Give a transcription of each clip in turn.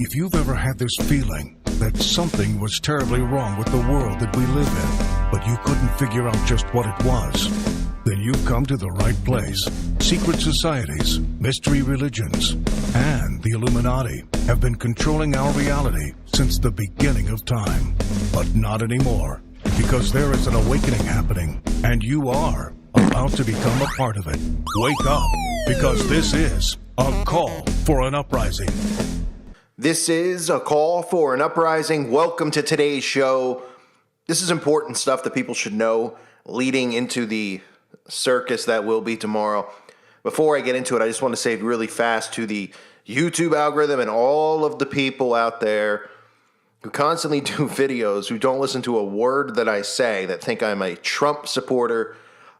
If you've ever had this feeling that something was terribly wrong with the world that we live in, but you couldn't figure out just what it was, then you've come to the right place. Secret societies, mystery religions, and the Illuminati have been controlling our reality since the beginning of time. But not anymore, because there is an awakening happening, and you are about to become a part of it. Wake up, because this is a call for an uprising. This is a call for an uprising. Welcome to today's show. This is important stuff that people should know leading into the circus that will be tomorrow. Before I get into it, I just want to say really fast to the YouTube algorithm and all of the people out there who constantly do videos, who don't listen to a word that I say, that think I'm a Trump supporter.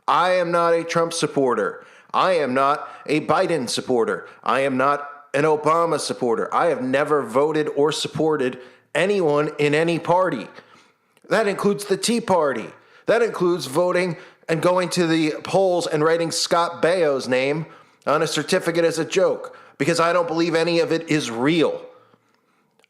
I am not a Trump supporter. I am not a Biden supporter. I am not an Obama supporter. I have never voted or supported anyone in any party. That includes the Tea Party. That includes voting and going to the polls and writing Scott Baio's name on a certificate as a joke, because I don't believe any of it is real.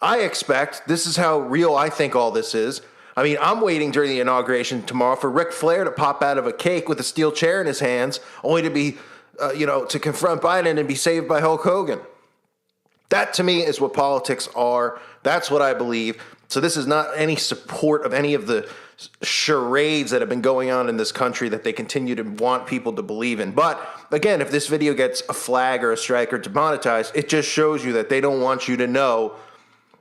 I expect, this is how real I think all this is. I mean, I'm waiting during the inauguration tomorrow for Ric Flair to pop out of a cake with a steel chair in his hands, only to be, to confront Biden and be saved by Hulk Hogan. That, to me, is what politics are. That's what I believe. So this is not any support of any of the charades that have been going on in this country that they continue to want people to believe in. But, again, if this video gets a flag or a strike or demonetized, it just shows you that they don't want you to know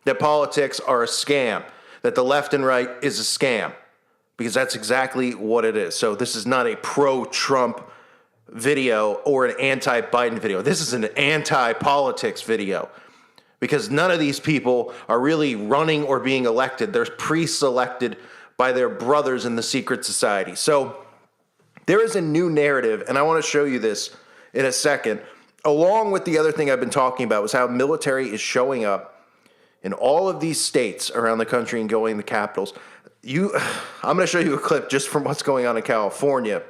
that politics are a scam, that the left and right is a scam, because that's exactly what it is. So this is not a pro-Trump video or an anti-Biden video. This is an anti-politics video, because none of these people are really running or being elected. They're pre-selected by their brothers in the secret society. So there is a new narrative, and I want to show you this in a second. Along with the other thing I've been talking about was how military is showing up in all of these states around the country and going to capitals. I'm going to show you a clip just from what's going on in California.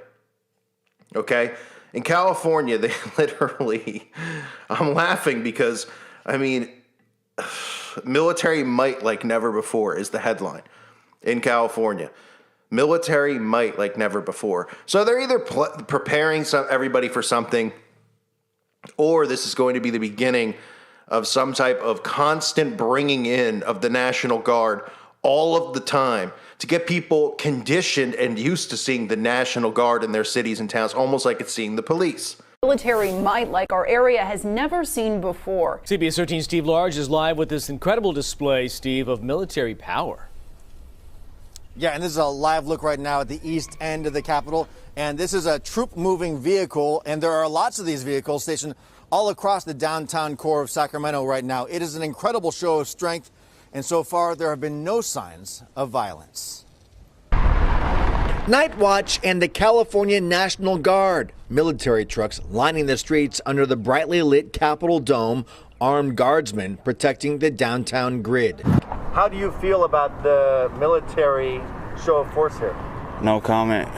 Okay? In California, they literally, I'm laughing because, military might like never before is the headline in California. Military might like never before. So they're either preparing everybody for something, or this is going to be the beginning of some type of constant bringing in of the National Guard all of the time to get people conditioned and used to seeing the National Guard in their cities and towns, almost like it's seeing the police. Military might like our area has never seen before. CBS 13's Steve Large is live with this incredible display, Steve, of military power. Yeah, and this is a live look right now at the east end of the Capitol. And this is a troop-moving vehicle, and there are lots of these vehicles stationed all across the downtown core of Sacramento right now. It is an incredible show of strength, and so far there have been no signs of violence. Night Watch and the California National Guard. Military trucks lining the streets under the brightly lit Capitol Dome, armed guardsmen protecting the downtown grid. How do you feel about the military show of force here? No comment.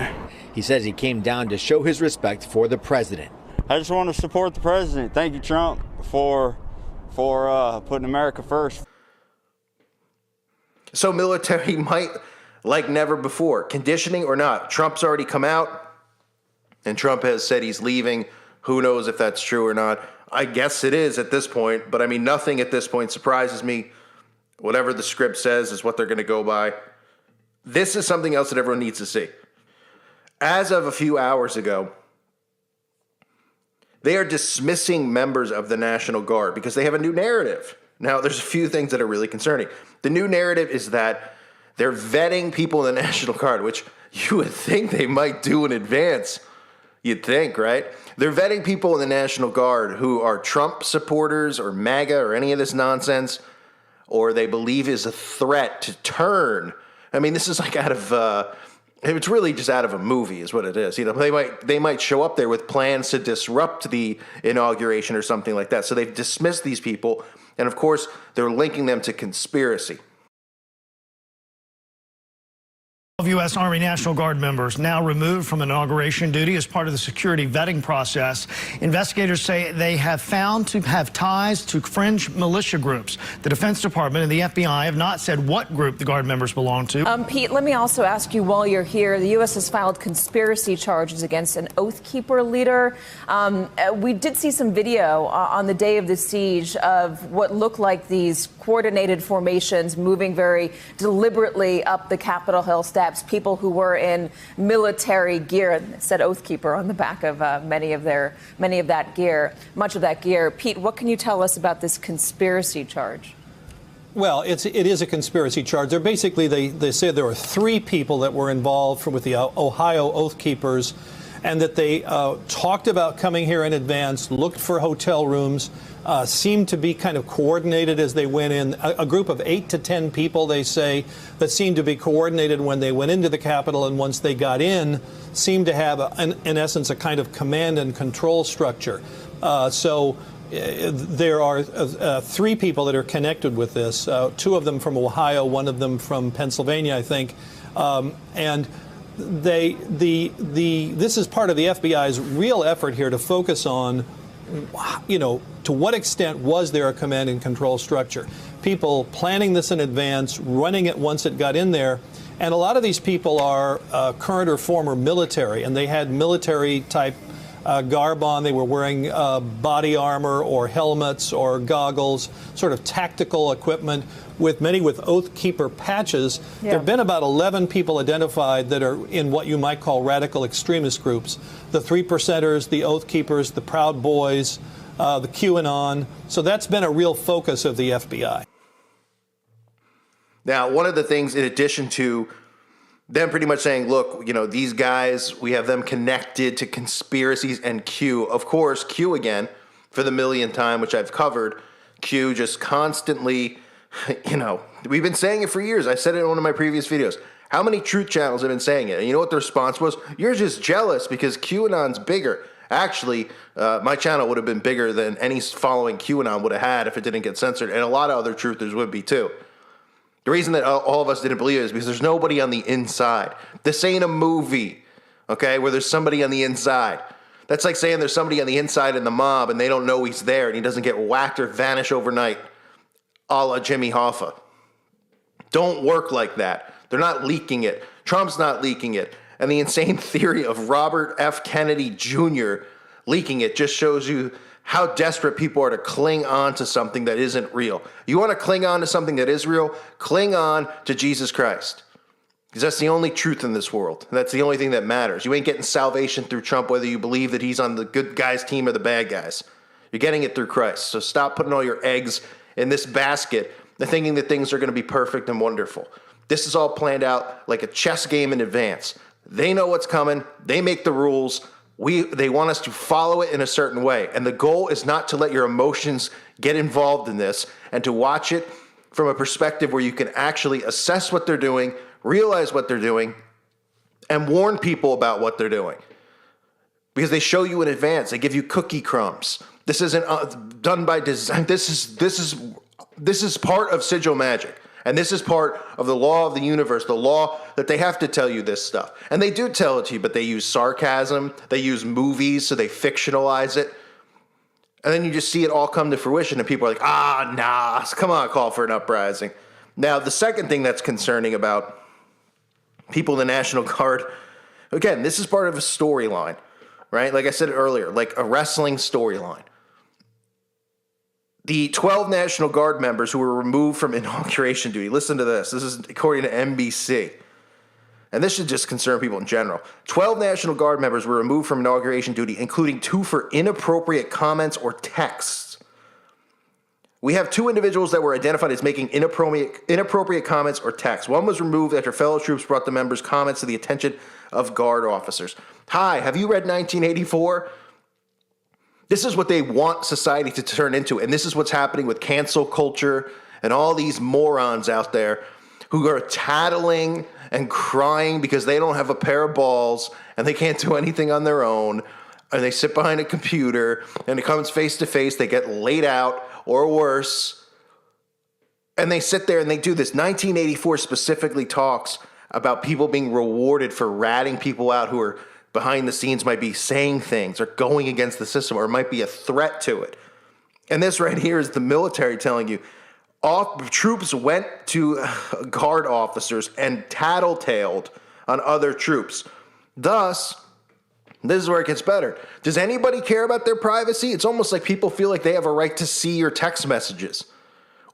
He says he came down to show his respect for the president. I just want to support the president. Thank you, Trump, for putting America first. So military might like never before, conditioning or not. Trump's already come out, and Trump has said he's leaving. Who knows if that's true or not? I guess it is at this point, but nothing at this point surprises me. Whatever the script says is what they're going to go by. This is something else that everyone needs to see. As of a few hours ago, they are dismissing members of the National Guard because they have a new narrative. Now, there's a few things that are really concerning. The new narrative is that they're vetting people in the National Guard, which you would think they might do in advance. You'd think, right? They're vetting people in the National Guard who are Trump supporters or MAGA or any of this nonsense, or they believe is a threat to turn. This is like out of... it's really just out of a movie is what it is. They might show up there with plans to disrupt the inauguration or something like that. So they've dismissed these people. And of course, they're linking them to conspiracy. U.S. Army National Guard members now removed from inauguration duty as part of the security vetting process. Investigators say they have found to have ties to fringe militia groups. The Defense Department and the FBI have not said what group the Guard members belong to. Pete, let me also ask you while you're here, the U.S. has filed conspiracy charges against an Oath Keeper leader. We did see some video on the day of the siege of what looked like these coordinated formations moving very deliberately up the Capitol Hill steps. People who were in military gear, it said Oath Keeper on the back of much of that gear. Pete, what can you tell us about this conspiracy charge? Well, it is a conspiracy charge. They said there were 3 people that were involved with the Ohio Oath Keepers, and that they talked about coming here in advance, looked for hotel rooms, seemed to be kind of coordinated as they went in. A group of 8 to 10 people, they say, that seemed to be coordinated when they went into the Capitol, and once they got in, seemed to have, in essence, a kind of command and control structure. There are 3 people that are connected with this, 2 of them from Ohio, 1 of them from Pennsylvania, I think, and this is part of the FBI's real effort here to focus on, to what extent was there a command and control structure? People planning this in advance, running it once it got in there. And a lot of these people are current or former military, and they had military-type garb on. They were wearing body armor or helmets or goggles, sort of tactical equipment, many with Oath Keeper patches. Yeah. There have been about 11 people identified that are in what you might call radical extremist groups. The 3%ers, the Oath Keepers, the Proud Boys, the QAnon. So that's been a real focus of the FBI. Now, one of the things, in addition to them pretty much saying, look, these guys, we have them connected to conspiracies and Q. Of course, Q again, for the millionth time, which I've covered, Q just constantly, we've been saying it for years. I said it in one of my previous videos. How many truth channels have been saying it? And you know what the response was? You're just jealous because QAnon's bigger. Actually, my channel would have been bigger than any following QAnon would have had if it didn't get censored. And a lot of other truthers would be too. The reason that all of us didn't believe it is because there's nobody on the inside. This ain't a movie, okay, where there's somebody on the inside. That's like saying there's somebody on the inside in the mob and they don't know he's there and he doesn't get whacked or vanish overnight, a la Jimmy Hoffa. Don't work like that. They're not leaking it. Trump's not leaking it. And the insane theory of Robert F. Kennedy Jr. leaking it just shows you how desperate people are to cling on to something that isn't real. You want to cling on to something that is real? Cling on to Jesus Christ. Because that's the only truth in this world. That's the only thing that matters. You ain't getting salvation through Trump, whether you believe that he's on the good guys' team or the bad guys. You're getting it through Christ. So stop putting all your eggs in this basket and thinking that things are going to be perfect and wonderful. This is all planned out like a chess game in advance. They know what's coming. They make the rules. They want us to follow it in a certain way. And the goal is not to let your emotions get involved in this and to watch it from a perspective where you can actually assess what they're doing, realize what they're doing, and warn people about what they're doing. Because they show you in advance. They give you cookie crumbs. This isn't done by design. This is part of sigil magic. And this is part of the law of the universe, the law that they have to tell you this stuff. And they do tell it to you, but they use sarcasm. They use movies, so they fictionalize it. And then you just see it all come to fruition, and people are like, nah, come on, call for an uprising. Now, the second thing that's concerning about people in the National Guard, again, this is part of a storyline, right? Like I said earlier, like a wrestling storyline. The 12 National Guard members who were removed from inauguration duty, listen to this. This is according to NBC. And this should just concern people in general. 12 National Guard members were removed from inauguration duty, including 2 for inappropriate comments or texts. We have 2 individuals that were identified as making inappropriate comments or texts. One was removed after fellow troops brought the members' comments to the attention of Guard officers. Hi, have you read 1984? This is what they want society to turn into, and this is what's happening with cancel culture and all these morons out there who are tattling and crying because they don't have a pair of balls and they can't do anything on their own, and they sit behind a computer, and it comes face to face, they get laid out or worse, and they sit there and they do this. 1984 specifically talks about people being rewarded for ratting people out who are behind the scenes, might be saying things or going against the system or might be a threat to it. And this right here is the military telling you, troops went to guard officers and tattletaled on other troops. Thus, this is where it gets better. Does anybody care about their privacy? It's almost like people feel like they have a right to see your text messages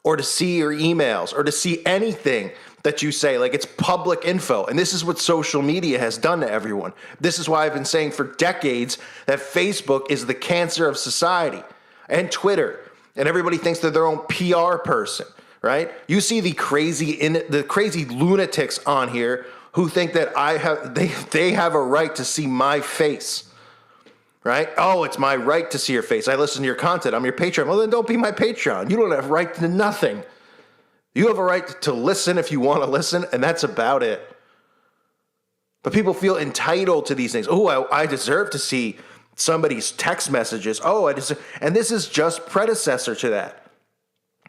or to see your emails or to see anything that you say. Like, it's public info. And this is what social media has done to everyone. This is why I've been saying for decades that Facebook is the cancer of society, and Twitter. And everybody thinks they're their own PR person, right? You see the crazy lunatics on here who think that they have a right to see my face, right? Oh, it's my right to see your face. I listen to your content. I'm your Patreon. Well, then don't be my Patreon. You don't have a right to nothing. You have a right to listen if you want to listen, and that's about it. But people feel entitled to these things. Oh, I deserve to see somebody's text messages. Oh, I deserve, and this is just predecessor to that.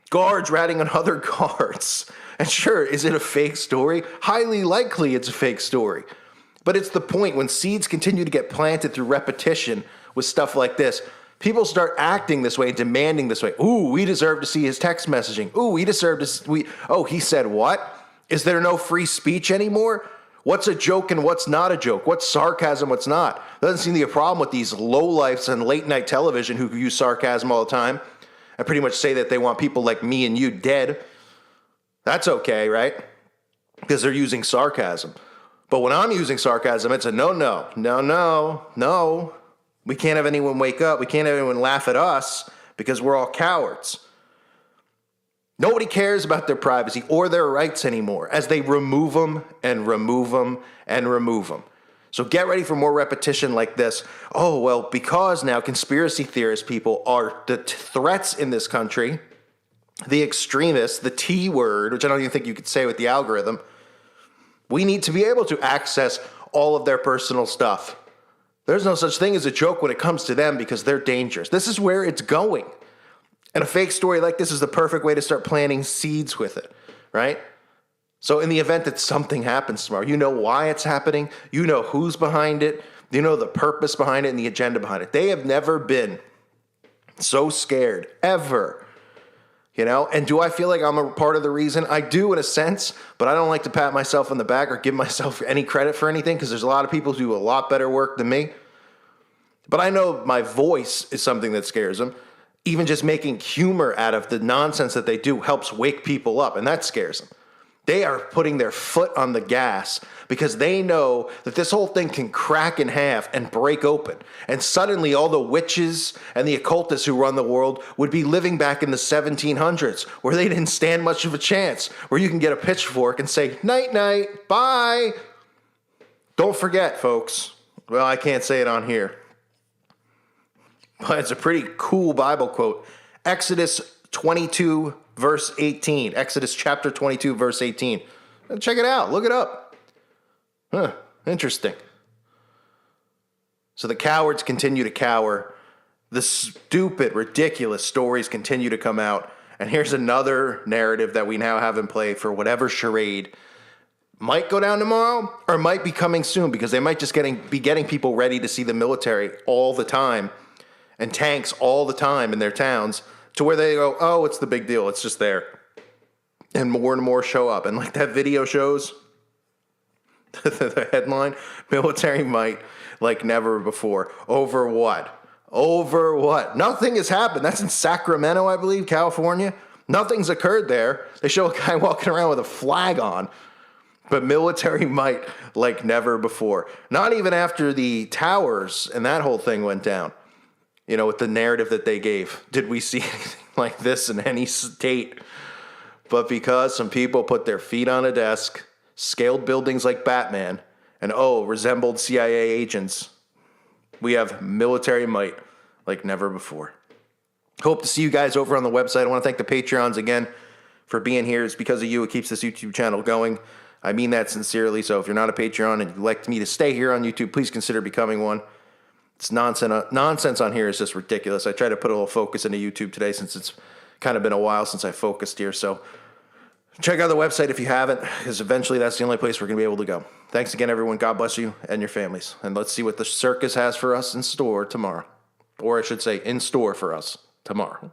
Guards ratting on other guards. And sure, is it a fake story? Highly likely it's a fake story. But it's the point when seeds continue to get planted through repetition with stuff like this, people start acting this way, demanding this way. Ooh, we deserve to see his text messaging. Ooh, we deserve to, oh, he said what? Is there no free speech anymore? What's a joke and what's not a joke? What's sarcasm, what's not? Doesn't seem to be a problem with these lowlifes on late night television who use sarcasm all the time and pretty much say that they want people like me and you dead. That's okay, right? Because they're using sarcasm. But when I'm using sarcasm, it's a no. We can't have anyone wake up. We can't have anyone laugh at us because we're all cowards. Nobody cares about their privacy or their rights anymore as they remove them and remove them and remove them. So get ready for more repetition like this. Oh, well, because now conspiracy theorist people are the threats in this country, the extremists, the T word, which I don't even think you could say with the algorithm, we need to be able to access all of their personal stuff. There's no such thing as a joke when it comes to them because they're dangerous. This is where it's going. And a fake story like this is the perfect way to start planting seeds with it, right? So in the event that something happens tomorrow, you know why it's happening, you know who's behind it, you know the purpose behind it and the agenda behind it. They have never been so scared, ever. You know, and do I feel like I'm a part of the reason? I do in a sense, but I don't like to pat myself on the back or give myself any credit for anything because there's a lot of people who do a lot better work than me. But I know my voice is something that scares them. Even just making humor out of the nonsense that they do helps wake people up, and that scares them. They are putting their foot on the gas because they know that this whole thing can crack in half and break open. And suddenly all the witches and the occultists who run the world would be living back in the 1700s where they didn't stand much of a chance, where you can get a pitchfork and say, night, night, bye. Don't forget, folks. Well, I can't say it on here, but it's a pretty cool Bible quote. Exodus 22 verse 18. Exodus chapter 22, verse 18. Check it out. Look it up. Interesting. So the cowards continue to cower. The stupid, ridiculous stories continue to come out. And here's another narrative that we now have in play for whatever charade might go down tomorrow or might be coming soon because they might just be getting people ready to see the military all the time and tanks all the time in their towns, to where they go, oh, it's the big deal. It's just there. And more show up. And like that video shows, the headline, military might like never before. Over what? Over what? Nothing has happened. That's in Sacramento, I believe, California. Nothing's occurred there. They show a guy walking around with a flag on. But military might like never before. Not even after the towers and that whole thing went down. You know, with the narrative that they gave, did we see anything like this in any state? But because some people put their feet on a desk, scaled buildings like Batman, and resembled CIA agents, we have military might like never before. Hope to see you guys over on the website. I want to thank the Patreons again for being here. It's because of you it keeps this YouTube channel going. I mean that sincerely. So if you're not a Patreon and you'd like me to stay here on YouTube, please consider becoming one. It's nonsense on here is just ridiculous. I try to put a little focus into YouTube today since it's kind of been a while since I focused here. So Check out the website if you haven't, because eventually that's the only place we're going to be able to go. Thanks again, everyone. God bless you and your families. And let's see what the circus has for us in store tomorrow. Or I should say, in store for us tomorrow.